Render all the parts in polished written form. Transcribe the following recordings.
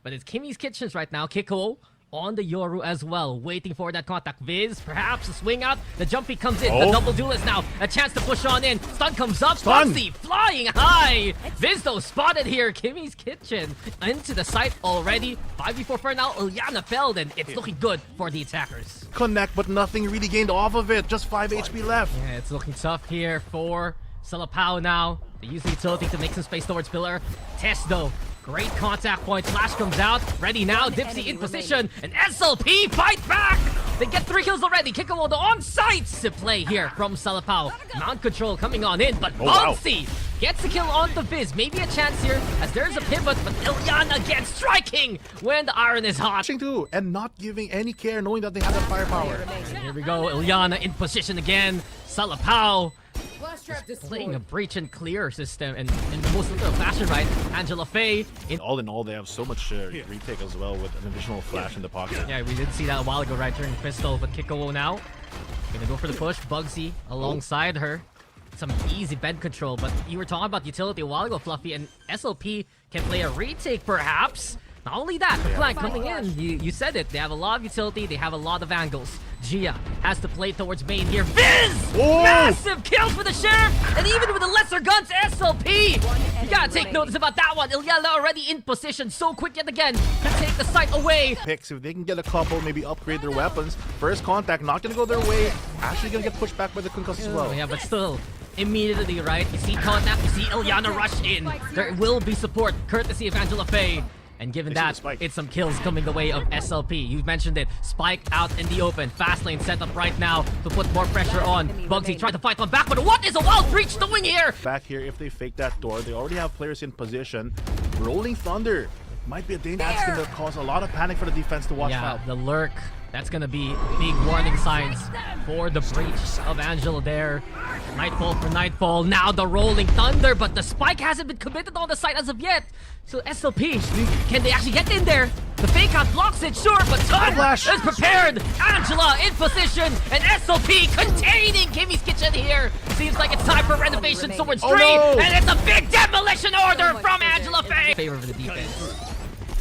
But it's Kimmy's Kitchens right now. Kiko on the Yoru as well, waiting for that contact. Viz, perhaps a swing out. The jumpy comes in. The double duelist now. A chance to push on in. Stun comes up. Foxy flying high. Viz though spotted here. Kimmy's Kitchen into the site already. 5v4 for now. Ilyana felled, and it's looking good for the attackers. Connect, but nothing really gained off of it. Just 5 HP left. Yeah, it's looking tough here for Salapao now. They use the utility to make some space towards pillar. Test though. Great contact point. Flash comes out. Ready now. Dipsy in position. And SLP fight back. They get 3 kills already. Kikawodo on site to play here from Salapao. Mount control coming on in, but Bouncy gets a kill on the Viz. Maybe a chance here as there's a pivot, but Ilyana again striking when the iron is hot. Too, and not giving any care, knowing that they have the firepower. And here we go. Ilyana in position again. Salapao playing a breach and clear system and in the most literal fashion, right? Angela Faye. In all, they have so much retake as well with an additional flash in the pocket. Yeah, we did see that a while ago, right, during Pistol, but Kiko now gonna go for the push. Bugsy alongside her. Some easy bend control, but you were talking about utility a while ago, Fluffy, and SLP can play a retake perhaps. Not only that, the flank coming in, you said it, they have a lot of utility, they have a lot of angles. Gia has to play towards main here. Viz! Massive kill for the Sheriff! And even with the lesser guns, SLP! You gotta take notice about that one. Ilyana already in position, so quick yet again to take the site away. Picks, if they can get a couple, maybe upgrade their weapons. First contact, not gonna go their way. Actually gonna get pushed back by the concuss as well. Yeah, but still, immediately, right? You see contact, you see Ilyana rush in. There will be support, courtesy of Angela Faye. And given that, it's some kills coming the way of SLP. You've mentioned it. Spike out in the open. Fast lane set up right now to put more pressure on. Bugsy tried to fight one back, but what is a wild breach doing here? Back here, if they fake that door, they already have players in position. Rolling Thunder might be a danger. That's going to cause a lot of panic for the defense to watch out. The lurk. That's going to be big warning signs for the breach of Angela there. Nightfall for Nightfall. Now the Rolling Thunder, but the spike hasn't been committed on the site as of yet. So SLP, can they actually get in there? The fake out blocks it, sure, but Ton is prepared. Angela in position, and SLP containing Kimmy's Kitchen here. Seems like it's time for renovation towards 3, and it's a big demolition order from Angela Faye. Favor of the defense.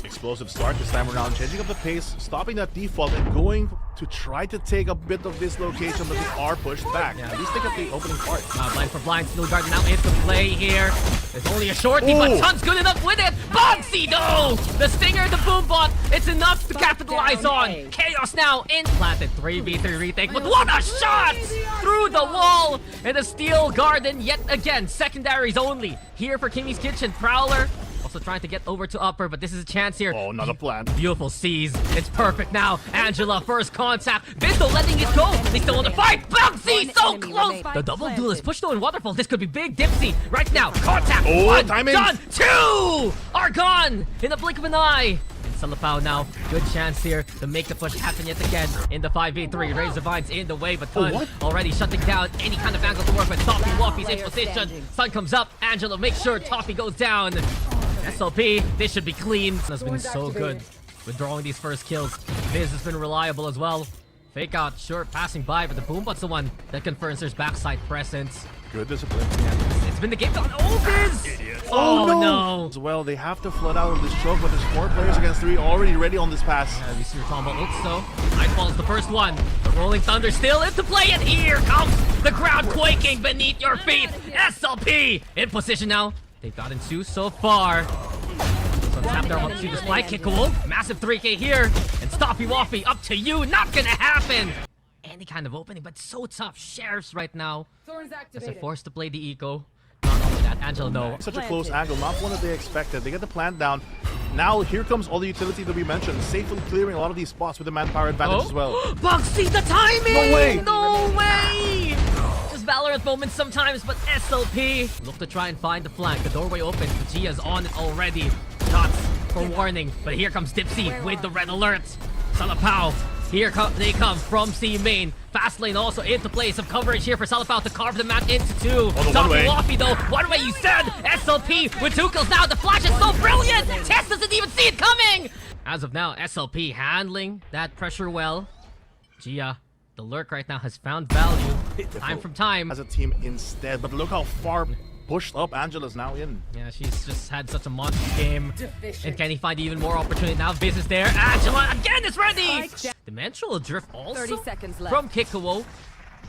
Explosive start this time around, changing up the pace, stopping that default, and going to try to take a bit of this location, but they are pushed back. Yeah, at least they got the opening part. Blind for blind, Steel Guard now into play here. There's only a shorty, but Tun's good enough with it. Boxy though! The Stinger, the Boom Bot, it's enough to capitalize on. Chaos now implanted. 3v3 retake, but what a shot! Through the wall, and a Steel Garden yet again. Secondaries only. Here for Kimmy's Kitchen. Prowler also trying to get over to upper, but this is a chance here. Oh, not a plan. Beautiful C's. It's perfect now. Angela, first contact. Visto letting it go. They still want to fight. Bouncy, so close. The double duel is pushed though in Waterfall. This could be big. Dipsy, right now. Contact. One, timing. Done. 2 are gone in the blink of an eye. Salapao now, good chance here to make the push happen yet again in the 5v3. Razor Vines in the way, but Ton already shutting down any kind of angle to work with. Toffee Waffy's in position. Sun comes up. Angela makes sure Toffee goes down. SLP, this should be clean. Has been so good with drawing these first kills. Viz has been reliable as well. Fake out, sure, passing by, but the Boombot's the one that confirms there's backside presence. Good discipline. Yeah, it's been the game on. Oh, Viz! Oh, no! As well, they have to flood out of this choke, but there's 4 players against 3 already ready on this pass. Yeah, we see your combo ults though. Nightfall is the first one. The Rolling Thunder still into play, and here comes the ground quaking beneath your feet. SLP in position now. They've gotten 2 so far. So tap there up to the spike. Kickable. Massive 3k here. And Stoppy Waffy up to you. Not gonna happen. Any kind of opening, but so tough. Sheriffs right now. As they're forced to play the eco. Not only that, Angela though. Such a close angle, not one that they expected. They get the plant down. Now here comes all the utility that we mentioned. Safely clearing a lot of these spots with the manpower advantage as well. Bugsy, the timing! No way! No way! Valorant moments sometimes, but SLP look to try and find the flank. The doorway opens. Gia's on it already. Shots for warning, but here comes Dipsy with the red alert. Salapao, here they come from C main. Fast lane also into play. Some coverage here for Salapao to carve the map into 2. Toppy Waffy though, one way you said. SLP with 2 kills now. The flash is so brilliant. Tess doesn't even see it coming. As of now, SLP handling that pressure well. Gia, the lurk right now has found value time from time as a team instead, but look how far pushed up. Angela's now in. Yeah, she's just had such a monster game. And can he find even more opportunity? Now Viz is there. Angela again is ready! Dimensional Drift also 30 seconds left. from Kikuo.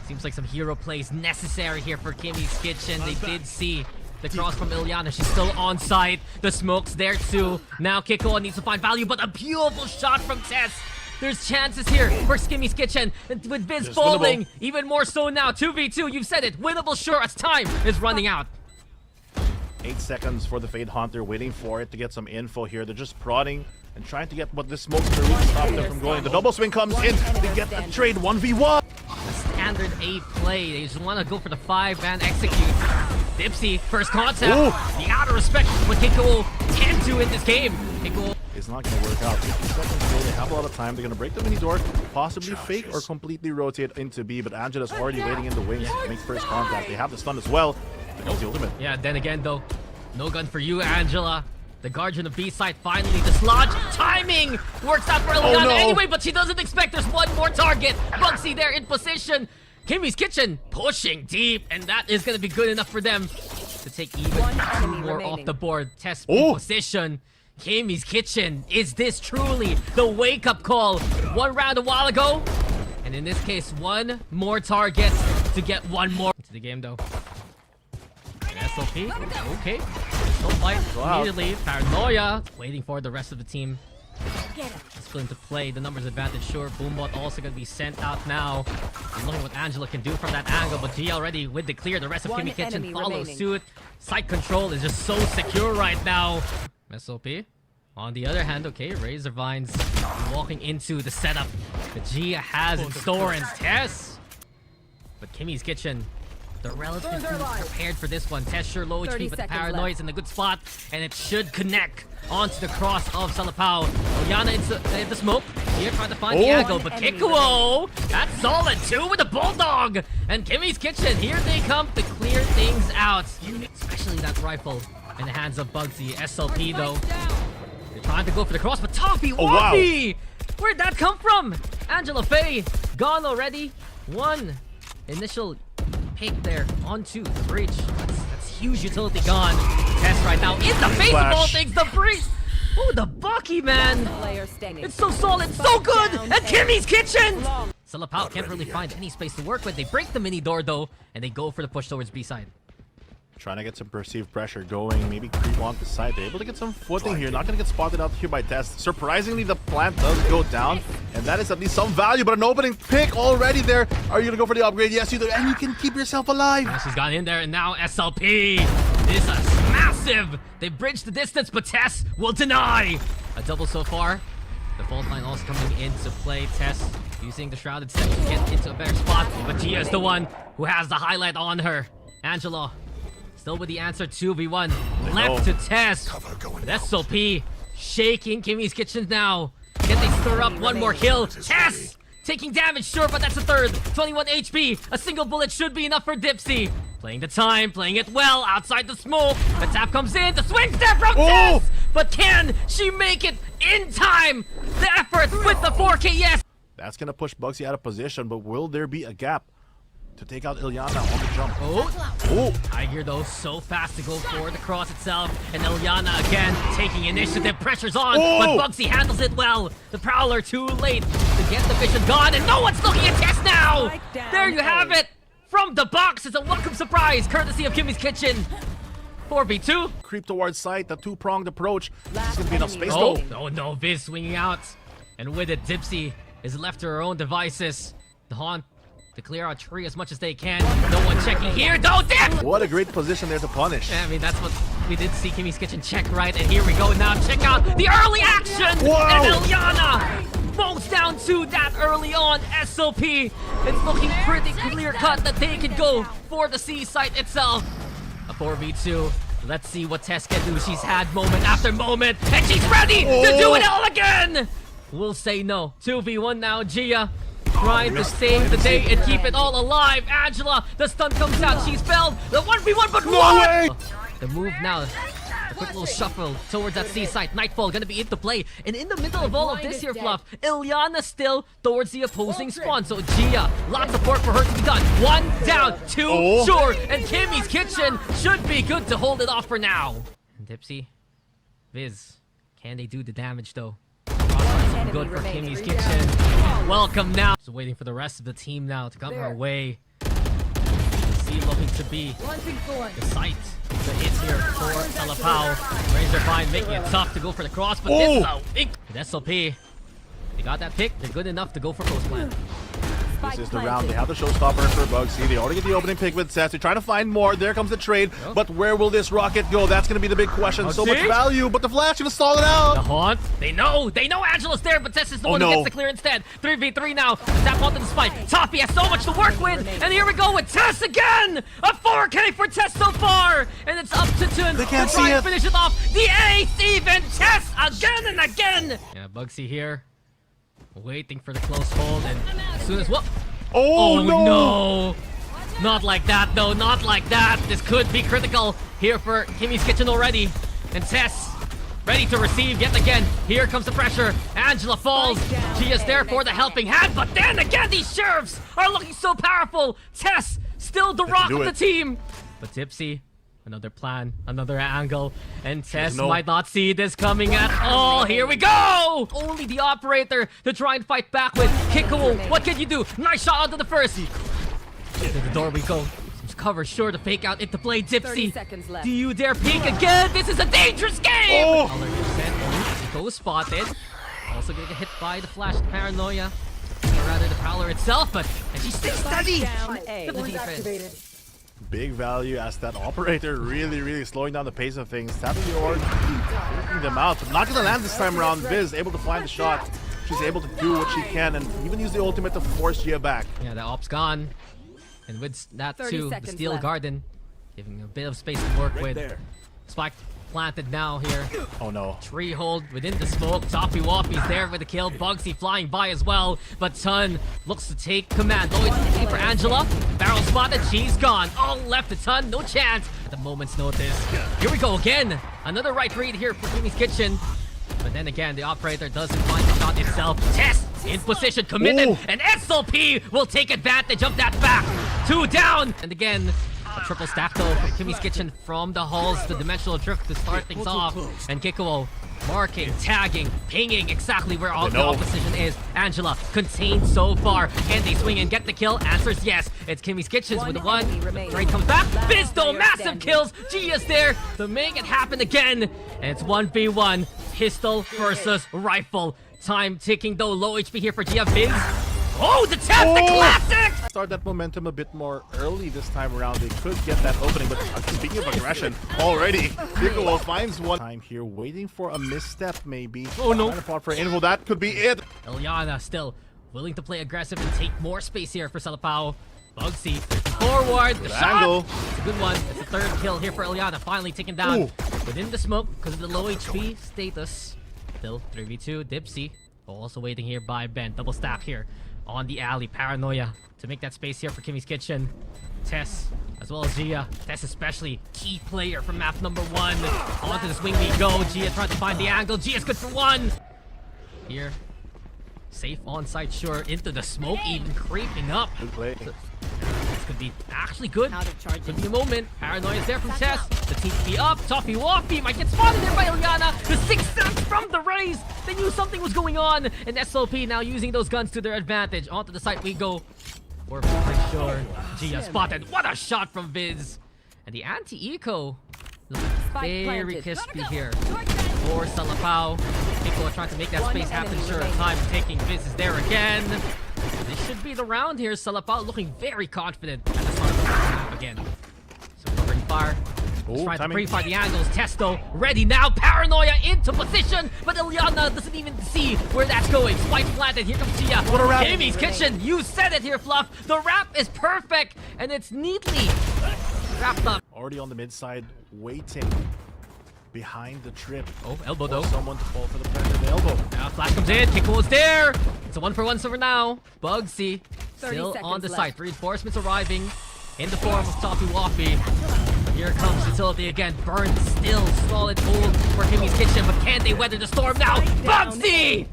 Seems like some hero plays necessary here for Kimmy's Kitchen. They did see the cross from Ilyana. She's still on site. The smoke's there too. Now Kikuo needs to find value, but a beautiful shot from Tess. There's chances here for Kimmy's Kitchen. And with Viz Just falling, winnable. even more so now. 2v2, you've said it. Winnable sure as time is running out. 8 seconds for the Fade Hunter, waiting for it to get some info here. They're just prodding and trying to get what this smoke's gonna really stop them from going. The double swing comes in. They get the trade 1v1. A standard A play. They just want to go for the 5-man execute. Dipsy, first contact. Ooh. You gotta respect what Kikuo can do in this game. Kikuo. It's not going to work out. 50 seconds ago, they have a lot of time. They're going to break the mini door, possibly fake or completely rotate into B, but Angela's already waiting in the wings to make first contact. They have the stun as well. There goes the ultimate. Yeah, then again though, no gun for you, Angela. The Guardian of B side finally dislodged. Timing works out for Ilyana no. anyway, but she doesn't expect there's one more target. Bugsy there in position. Kimmy's Kitchen pushing deep, and that is going to be good enough for them to take even two more off the board. Test position. Kimmy's Kitchen, is this truly the wake-up call? One round a while ago, and in this case, one more target to get one more. Into the game though. SOP, okay. No fight, immediately. Paranoia, waiting for the rest of the team. It's going to play the numbers advantage, sure. Boombot also going to be sent out now. And looking what Angela can do from that angle, but G already with the clear. The rest of Kimmy Kitchen follows suit. Site control is just so secure right now. SOP. On the other hand, okay, Razor Vines walking into the setup that Gia has in store and Tess. But Kimmy's Kitchen, they're relatively prepared for this one. Tess sure low HP, but the Paranoid's in a good spot, and it should connect onto the cross of Salapao. Ilyana into the smoke. Here trying to find the angle, but Kikuo, that's solid too with the Bulldog. And Kimmy's Kitchen, here they come to clear things out. Especially that rifle in the hands of Bugsy. SLP though. They're trying to go for the cross, but Toppy Woppy! Where'd that come from? Angela Faye, gone already. One initial pick there onto the breach. That's huge utility gone. Tess right now in the face of all things, the breach. Oh, the Bucky, man. It's so solid, so good. And Kimmy's Kitchen. Salapao can't really find any space to work with. They break the mini door though, and they go for the push towards B side. Trying to get some perceived pressure going, maybe creep on the side. They're able to get some footing here. Not going to get spotted out here by Tess. Surprisingly, the plant does go down, and that is at least some value, but an opening pick already there. Are you going to go for the upgrade? Yes, you do, and you can keep yourself alive. Yeah, she's got in there, and now SLP is a massive. They bridge the distance, but Tess will deny. A double so far. The fault line also coming into play. Tess using the Shrouded Step to get into a better spot, but Gia is the one who has the highlight on her. Angela. Still with the answer, 2v1. Left to Tess. SOP shaking Kimmy's Kitchen now. Can they stir up one more kill? Tess taking damage, sure, but that's a third. 21 HP. A single bullet should be enough for Dipsy. Playing the time, playing it well outside the smoke. The tap comes in. The swing step from Tess. But can she make it in time? The effort with the 4K, yes. That's going to push Bugsy out of position, but will there be a gap to take out Ilyana on the jump? Tiger though so fast to go for the cross itself, and Ilyana again taking initiative, pressure's on, but Bugsy handles it well. The Prowler too late to get the vision gone, and no one's looking at Tess now. There you have it from the box. It's a welcome surprise courtesy of Kimmy's Kitchen. 4v2. Creep towards site, the two-pronged approach. There's gonna be enough space though. Oh no, Viz swinging out, and with it Dipsy is left to her own devices. The Haunt to clear our tree as much as they can. No one checking here. Don't dip! What a great position there to punish. I mean, that's what we did see Kimmy's Kitchen check right, and here we go now. Check out the early action! Wow. And Ilyana falls down to that early on. SOP, it's looking pretty clear-cut that they could go for the C site itself. A 4v2. Let's see what Tess can do. She's had moment after moment, and she's ready to do it all again! We'll say no. 2v1 now, Gia. Trying to save the day and keep it all alive. Angela, the stun comes out. She's felled. The 1v1, but no way! The move now. The Quick little shuffle towards that C site. Nightfall gonna be into play. And in the middle of all of this here, Fluff, Ilyana still towards the opposing spawn. So Gia, lots of work for her to be done. One down, two short. And Kimmy's Kitchen should be good to hold it off for now. And Dipsy, Viz, can they do the damage though? Good for Kimmy's Kitchen. Welcome now. So waiting for the rest of the team now to come her way. C looking to be the site. The hit here for Salapao. Razor Fine making it tough to go for the cross, but this is a big SLP. They got that pick. They're good enough to go for post plant. This is the round. They have the showstopper for Bugsy. They already get the opening pick with Seth. They're trying to find more. There comes the trade. But where will this rocket go? That's going to be the big question. So much value, but the flash going to stall it out. The haunt. They know Angela's there, but Tess is the one who gets the clear instead. 3v3 now. Tap onto the spike. Toffee has so much to work with. And here we go with Tess again. A 4K for Tess so far. And it's up to Tun to try and finish it off. The ace even. Tess again and again. Yeah, Bugsy here. Waiting for the close hold, and as soon as Oh no! Not like that though, not like that. This could be critical here for Kimmy's Kitchen already. And Tess ready to receive yet again. Here comes the pressure. Angela falls. She is there for the helping hand, but then again these sheriffs are looking so powerful. Tess still the rock of the team. But Dipsy, another plan, another angle, and Tess might not see this coming at all. Here we go! Only the operator to try and fight back with. Kiko, what can you do? Nice shot onto the first. Into the door we go. Some cover sure to fake out into play. Dipsy, do you dare peek again? This is a dangerous game! Kiko spotted. Also gonna get hit by the flash paranoia. Or rather the prowler itself, but and she stays steady. Good defense. Big value as that operator really slowing down the pace of things. Tapping the orb, working them out. But not gonna land this time around. Viz able to find the shot. She's able to do what she can and even use the ultimate to force Gia back. Yeah, the op's gone. And with that too, the Steel Garden giving a bit of space to work with. Spike planted now here. Oh no. Tree hold within the smoke. Toppy Woppy's there with the kill. Bugsy flying by as well. But Tun looks to take command. Lloyd for Angela. Barrel spotted. She's gone. All left to Tun. No chance at the moment's notice. Here we go again. Another right read here for Kimmy's Kitchen. But then again, the operator doesn't find the shot itself. Tess in position, committed. And SLP will take advantage of that back. 2 down. And again, a triple stack though from Kimmy's Kitchen from the halls, the dimensional drift to start things off. And Kikuo marking, tagging, pinging exactly where all the opposition is. Angela contained so far. Can they swing and get the kill? Answers yes. It's Kimmy's Kitchen with the one. The trade comes back. Bizdo, massive kills. G is there to make it happen again. And it's 1v1. Pistol versus rifle. Time ticking though. Low HP here for Gia. Biz. Oh, the tap, the classic! Start that momentum a bit more early this time around. They could get that opening, but speaking of aggression, already, Piccolo finds one time here, waiting for a misstep maybe. Oh no. Trying to fall for info, that could be it. Ilyana still willing to play aggressive and take more space here for Salapao. Bugsy forward, the shot! Angle. It's a good one. It's the third kill here for Ilyana, finally taken down within the smoke because of the low HP status. Still 3v2, Dipsy. Also waiting here by Ben, double stack here on the alley. Paranoia to make that space here for Kimmy's Kitchen. Tess, as well as Gia. Tess especially, key player from map number 1. Onto the swing we go. Gia trying to find the angle. Gia's good for 1. Here, safe on site, sure. Into the smoke, even creeping up. Good play. This could be actually good. Could be a moment. Paranoia is there from Tess. The TP up. Toffee Woffy might get spotted there by Ilyana. The 6 cents from the raise. They knew something was going on. And SLP now using those guns to their advantage. Onto the site we go. We're pretty sure. Gia spotted. What a shot from Viz. And the anti-eco looking very crispy here for Salapao. People are trying to make that space happen. Sure, time taking. Viz is there again. This should be the round here. Salapao looking very confident at the start of the map again. So covering fire. Trying to pre-fire the angles. Testo ready now. Paranoia into position. But Ilyana doesn't even see where that's going. Spike planted. Here comes Gia. What a wrap. Kimmy's Kitchen. You said it here, Fluff. The wrap is perfect. And it's neatly wrapped up. Already on the mid side, waiting behind the trip. Oh, elbow though. Someone to fall for the pressure. The elbow. Now flash comes in. Kikuo's there. It's a 1-for-1 silver now. Bugsy still on the site. Reinforcements arriving in the form of Toffee Woffy. Here comes Utility again. Burn still solid hold for Kimmy's Kitchen, but can they weather the storm now? Bugsy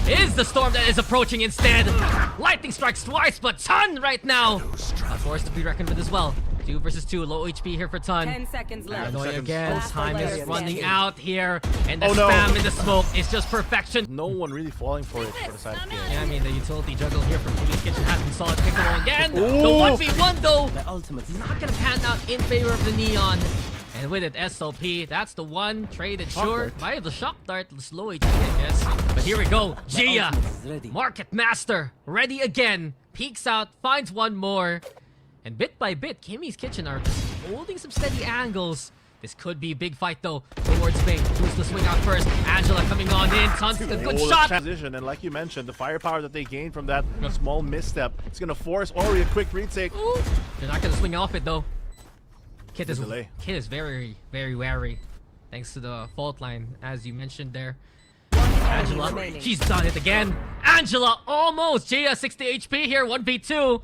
is the storm that is approaching instead. Lightning strikes twice, but Ton right now a force to be reckoned with as well. 2 versus 2, low HP here for Ton. 10 seconds left. Annoy again, Last time is player running standing. out here, and the Oh, no. spam in the smoke is just perfection. No one really falling for it for the side of the game. Yeah, I mean, the utility juggle here from Kimmy's Kitchen has been solid. Piccolo again. The Ooh. 1v1 though, The ultimate not gonna pan out in favor of the Neon. And with it, SLP, that's the one traded short by the Shock Dart, slow HP, I guess. But here we go, Gia, ultimate is ready. Market Master, ready again. Peeks out, finds one more. And bit by bit, Kimmy's Kitchen are just holding some steady angles. This could be a big fight though, towards Bing. Who's the swing out first? Angela coming on in, Tons, a good Oh, the shot. transition, and like you mentioned, the firepower that they gained from that small misstep, it's gonna force Ori a quick retake. Ooh. They're not gonna swing off it though. Kid is delay. very, very wary. Thanks to the fault line, as you mentioned there. Angela, remaining. she's done it again. Angela, almost. Gia, 60 HP here, 1v2.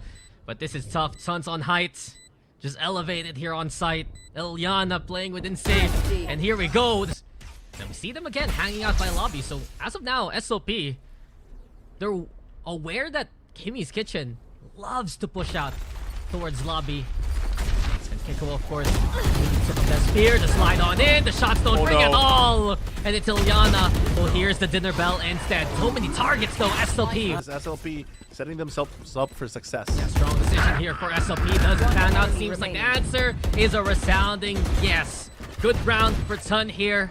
But this is tough. Tons on height. Just elevated here on site. Ilyana playing within safe. And here we go. And we see them again hanging out by lobby. So as of now, SOP, they're aware that Kimmy's Kitchen loves to push out towards lobby. And Kiko, of course, took up that spear to slide on in. The shots don't Oh, ring no. at all. And it's Ilyana who hears the dinner bell instead. So many targets though, SLP. As SLP setting themselves up for success. Strong decision here for SLP. Doesn't pan out. Seems like the answer is a resounding yes. Good round for Ton here.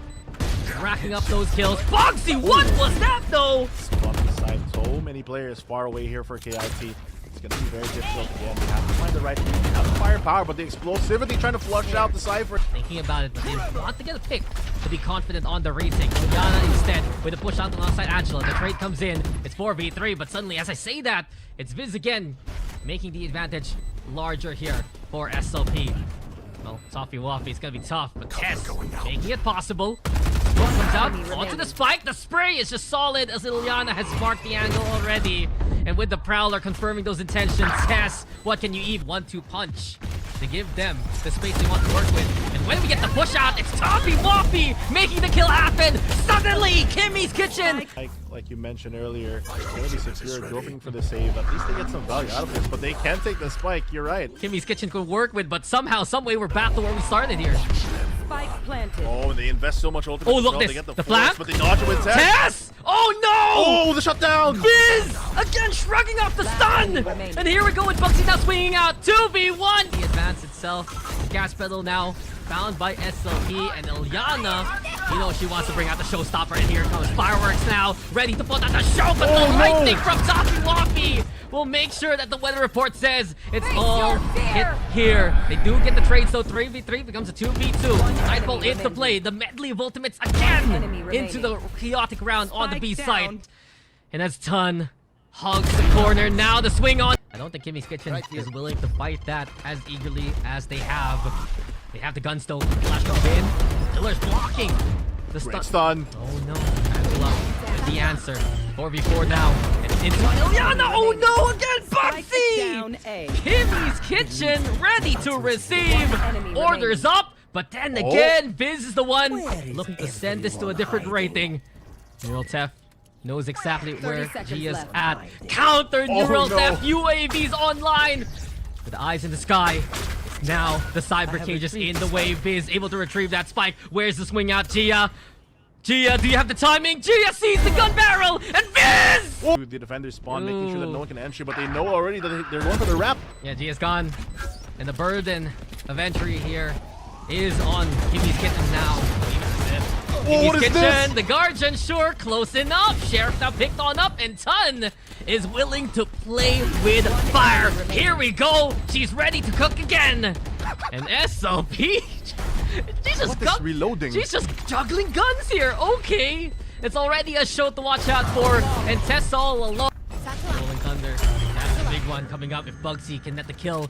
Racking up those kills. Bugsy, what was that though? On the side, so many players far away here for KIT. It's gonna be very difficult again. They have to find the right read. They have the firepower, but the explosivity trying to flush out the Cypher. Thinking about it, but they want to get a pick to be confident on the retake. Ilyana instead with a push out alongside Angela. The trade comes in. It's 4v3, but suddenly as I say that, it's Viz again making the advantage larger here for SLP. Well, Toffee Waffy is gonna be tough, but Tess making it possible. Smoke comes out onto the spike. The spray is just solid as Ilyana has marked the angle already. And with the Prowler confirming those intentions, Tess, what can you even 1-2 punch to give them the space they want to work with? And when we get the push out, it's Toffee Waffy making the kill happen. Suddenly, Kimmy's Kitchen. Like you mentioned earlier, it's gonna be secure, going for the save. At least they get some value out of this, but they can take the spike. You're right. Kimmy's Kitchen could work with, but somehow, some way, we're back to where we started here. Spike planted. Oh, and they invest so much ultimate. Oh, look as well. this. They get the The force, flank? but they dodge it with Tess. Tess! Oh no! Oh, the shutdown! Biz! Again shrugging off the stun! And here we go with Bugsy now swinging out 2v1! The advance itself, the gas pedal now found by SLP and Ilyana. You know she wants to bring out the showstopper, and here comes fireworks now, ready to put on the show, but Oh, the no. lightning from Toffee Waffy will make sure that the weather report says it's all hit here. They do get the trade, so 3v3 becomes a 2v2. Nightfall into play, the medley of ultimates again into the chaotic round on the B side. And as Ton hugs the corner, now the swing on. I don't think Kimmy's Kitchen is willing to fight that as eagerly as they have. They have the guns though. Flash comes in. Killer's blocking. The Great stun. Oh no. Angela with the answer. 4v4 now. And into Ilyana. Oh no, again, Bugsy! Down A. Kimmy's Kitchen ready to receive. Orders up. But then again, Viz is the one looking to send this to a different rating. Neural Theft knows exactly where 30 seconds she is left. at. Counter Neural no. Theft, UAVs online. With eyes in the sky. Now the cyber cage is in the way. Viz able to retrieve that spike. Where's the swing out? Gia, do you have the timing? Gia sees the gun barrel and Viz! The defenders spawn, making sure that no one can entry, but they know already that they're going for the wrap. Yeah, Gia's gone. And the burden of entry here is on Kimmy's Kitchen now. Oh, what Kimmy's is Kitchen, this? the Guardian, sure, close enough. Sheriff now picked on up, and Ton is willing to play with fire. Here we go. She's ready to cook again. And SLP, she's just What is reloading? She's just juggling guns here. Okay, it's already a show to watch out for. And Tess all alone. Rolling Thunder, that's the big one coming up if Bugsy can net the kill.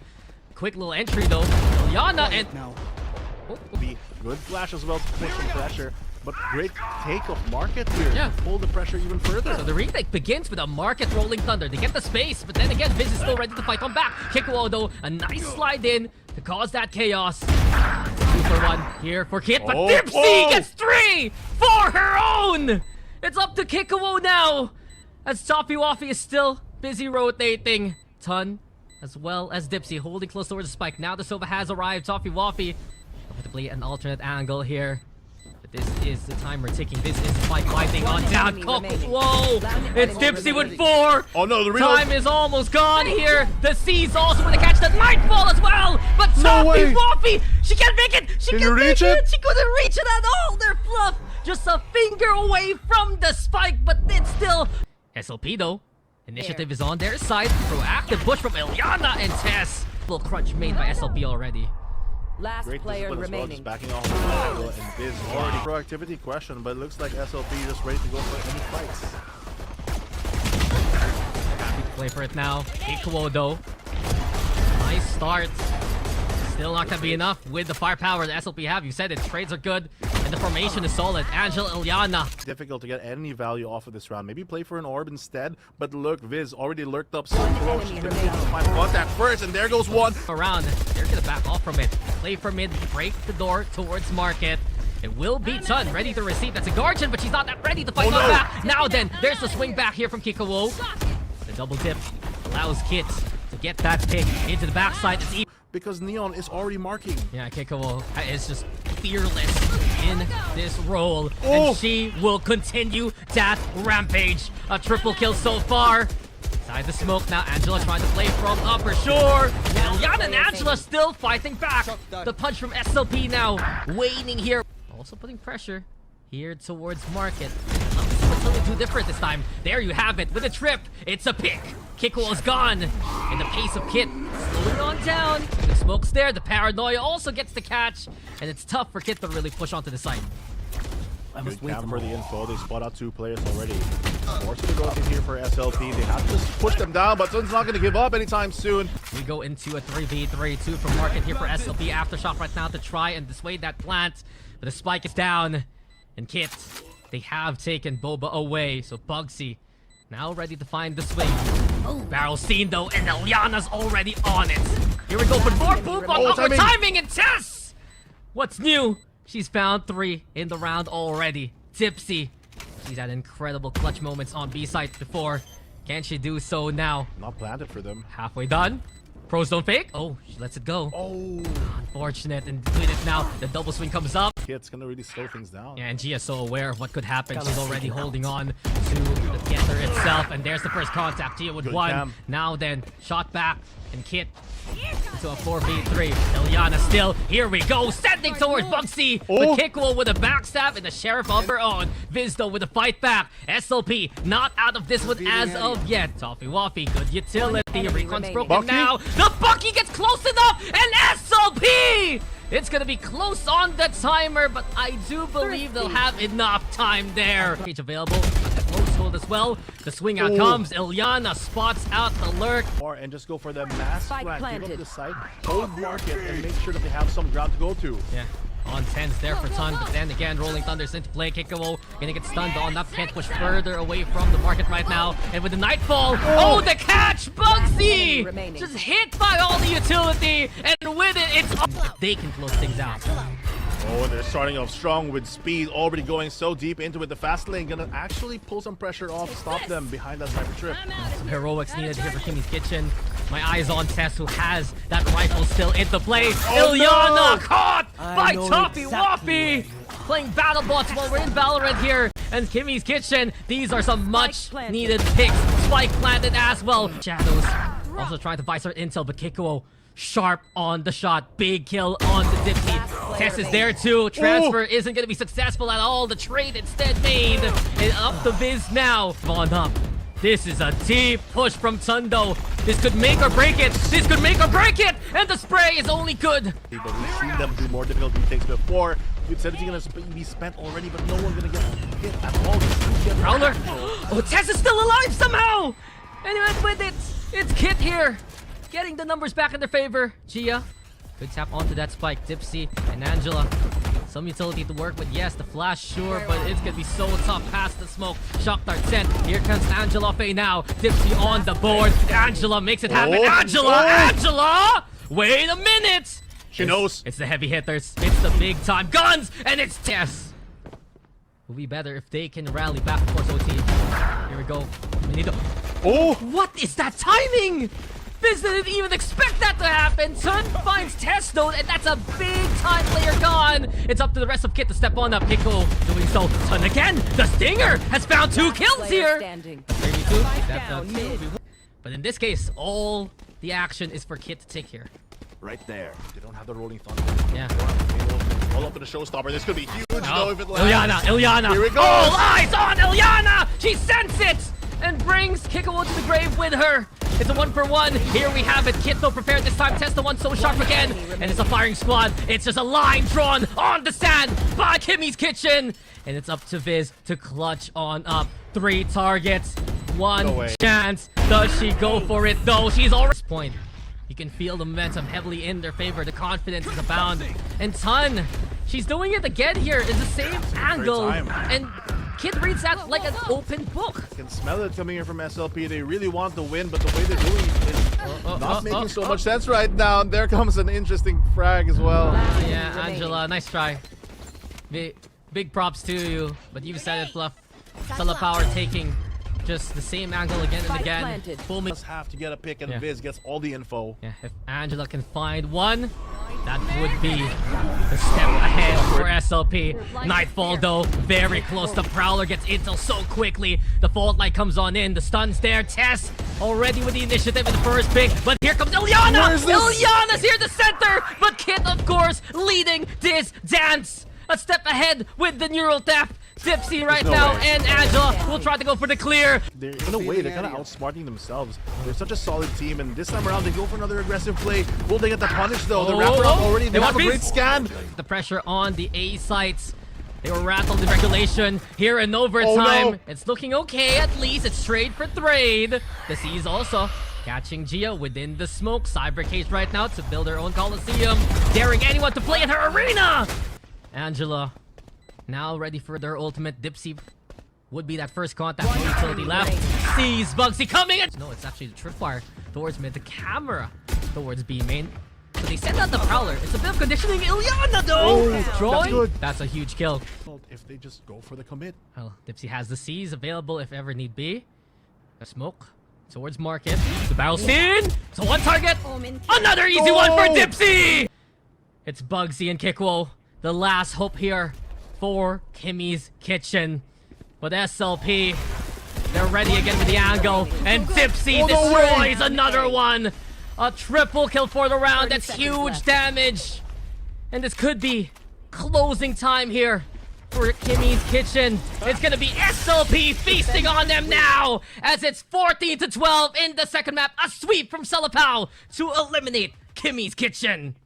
Quick little entry though. Ilyana and Be good flash as well to push some pressure, but great take of Market here Yeah. to pull the pressure even further. So the retake begins with a Market Rolling Thunder. They get the space, but then again, Viz is still ready to fight on back. Kikuo though, a nice slide in to cause that chaos. for one here for Kit, but Oh, Dipsy oh. gets 3 for her own! It's up to Kikuo now, as Toffee Waffy is still busy rotating. Ton, as well as Dipsy, holding close towards the spike. Now the Sova has arrived. Toffee Waffy, probably an alternate angle here. But this is the timer ticking. This is spike wiping on down. Whoa! It's Dipsy with 4! Oh no, the real Time is almost gone here. The C's also with a catch that might fall as well. But No Toffee way. Waffy, she can't make it. She Can can't you make reach it? She couldn't reach it at all. They're fluff. Just a finger away from the spike, but it's still SLP though. Initiative is on their side. Proactive push from Ilyana and Tess. Little crunch made by SLP already. Last great player discipline as well, remaining. just backing off the angle, and Biz already proactivity question, but it looks like SLP just ready to go for any fights. Happy to play for it now. Ikuo though. Nice start. Still not gonna be enough with the firepower the SLP have. You said it. Trades are good. And the formation is solid. Angela, Ilyana. Difficult to get any value off of this round. Maybe play for an orb instead, but look, Viz already lurked up so close. She can find contact first, and there goes one. Around. They're gonna back off from it. Play for mid. Break the door towards market. It will be Tun ready to receive. That's a Guardian, but she's not that ready to fight Oh, on no. back. Now then, there's the swing back here from Kikuo. The double dip allows Kit to get that pick into the backside. It's even. Because Neon is already marking. Yeah, Kikuo is just fearless in this role. Oh. And she will continue that rampage. A triple kill so far. Inside the smoke now, Angela trying to play from upper shore. And Ilyana and Angela still fighting back. The punch from SLP now waning here. Also putting pressure here towards market. Something too different this time. There you have it with a trip. It's a pick. Kikuo's gone. And the pace of Kit slowing on down. The smoke's there. The paranoia also gets the catch. And it's tough for Kit to really push onto the side. Good camp for the info. They spot out 2 players already. Forcing to go in here for SLP. They have to just push them down, but Sun's not going to give up anytime soon. We go into a 3v3, 2 from market here for SLP. Aftershock right now to try and dissuade that plant. But the spike is down. And Kit, they have taken Boba away. So Bugsy now ready to find the swing. Barrel seen though, and Ilyana's already on it. Here we go for more poop on upper timing and Tess! What's new? She's found 3 in the round already. Tipsy. She's had incredible clutch moments on B-side before. Can she do so now? Not planted for them. Halfway done. Pros don't fake. Oh, she lets it go. Oh, Unfortunate and with it now. The double swing comes up. Kit's going to really slow things down. Yeah, and Gia is so aware of what could happen. She's already holding on to the Getter itself. And there's the first contact. Gia with Good 1. cam. Now then, shot back. And Kit into a 4v3. Ilyana still. Here we go. Sending towards Bugsy. Oh. But Kikuo with a backstab and the Sheriff of her own. Viz though with a fight back. SLP not out of this one as of yet. Toffee Waffy, good utility. Recon's broken Bucky? now. The Bucky gets close enough. And SLP! It's gonna be close on the timer, but I do believe they'll have enough time there. Cage available. Close hold as well. The swing out comes. Ilyana spots out the lurk. And just go for the mass Spike plant. Give planted. up the site, hold market, and make sure that they have some ground to go to. Yeah. On 10's there for Ton, but then again, Rolling Thunder's into play. Kikuo gonna get stunned on up. Can't push further away from the market right now. And with the Nightfall, oh, the catch! Bugsy! remaining. Just hit by all the utility, and with it, it's they can close things out. Oh, they're starting off strong with speed, already going so deep into it. The fast lane gonna actually pull some pressure off, stop them behind that sniper trip. Some heroics needed here for Kimmy's Kitchen. My eyes on Tess, who has that rifle still into play. Oh, Ilyana no! caught by Toffee Waffy! Playing battle bots while we're in Valorant here. And Kimmy's Kitchen, these are some much needed picks. Spike planted as well. Shadows also trying to vice our intel, but Kikuo sharp on the shot. Big kill on the Dipsy. Tess is there too. Transfer isn't going to be successful at all. The trade instead made. And up the Viz now. On up. This is a deep push from Tundo. This could make or break it. This could make or break it. And the spray is only good. But we've seen them do more difficult retakes before. You'd said it's gonna be spent already, but no one's gonna get hit at all. Prowler. Oh, Tess is still alive somehow. Anyway, with it, it's Kit here. Getting the numbers back in their favor. Gia. Good tap onto that spike. Dipsy and Angela. Some utility to work with. Yes, the flash, sure, but it's gonna be so tough past the smoke. Shock dart sent. Here comes Angela Faye now. Dipsy on the board. Angela makes it happen. Oh. Angela! Oh. Angela! Wait a minute! She knows. It's the heavy hitters. It's the big time guns, and it's Tess. Will be better if they can rally back towards OT. Here we go. We need to... Oh! What is that timing? Biz didn't even expect that to happen. Sun finds Test though, and that's a big time player gone. It's up to the rest of Kit to step on up. Pico doing so. Sun again. The Stinger has found 2 kills here. 32. That's mid. But in this case, all the action is for Kit to take here. Right there. They don't have the rolling thunder. Yeah. Roll up in a showstopper. This could be huge though if it lands. Ilyana. Here we go. All eyes on Ilyana. She senses it and brings Kiko to the grave with her. It's a 1-for-1. Here we have it. Kit though prepared this time. Test the one so sharp again. And it's a firing squad. It's just a line drawn on the sand by Kimmy's Kitchen. And it's up to Viz to clutch on up. 3 targets. 1 chance. Does she go for it though? She's already at this point. You can feel the momentum heavily in their favor. The confidence is abound. And Ton, she's doing it again here. It's the same angle. And Kid reads that like an open book. I can smell it coming here from SLP. They really want to win, but the way they're doing it is not making so much sense right now. And there comes an interesting frag as well. Yeah, Angela, nice try. Big props to you, but you said it, Fluff. Salapao taking just the same angle again and again. Just have to get a pick, and Viz gets all the info. Yeah, if Angela can find one, that would be the step ahead for SLP. Nightfall though, very close. The Prowler gets intel so quickly. The Fault Light comes on in. The stun's there. Tess already with the initiative in the first pick. But here comes Ilyana! Ilyana's here to center! But Kit, of course, leading this dance. A step ahead with the neural tap. Dipsy right now, and Angela will try to go for the clear. In a way, they're kind of outsmarting themselves. They're such a solid team, and this time around, they go for another aggressive play. Will they get the punish, though? The wrapper up already. They have a great scan. The pressure on the A sites. They were rattled in regulation. Here in overtime. Oh, no. It's looking okay, at least. It's trade for trade. The C's also catching Gia within the smoke. Cyber case right now to build her own Coliseum. Daring anyone to play in her arena. Angela now ready for their ultimate. Dipsy would be that first contact from utility left. Sees Bugsy coming. No, it's actually the tripwire towards mid. The camera towards B main. So they send out the Prowler. It's a bit of conditioning. Ilyana though! Drawing. That's a huge kill. If they just go for the commit. Well, Dipsy has the C's available if ever need be. The smoke towards Market. The barrel scene. So 1 target. Another easy one for Dipsy! It's Bugsy and Kikwo. The last hope here for Kimmy's Kitchen. But SLP, they're ready again with the angle. And Dipsy destroys another one. A triple kill for the round. That's huge damage. And this could be closing time here for Kimmy's Kitchen. It's going to be SLP feasting on them now. As it's 14-12 in the second map. A sweep from Salapao to eliminate Kimmy's Kitchen.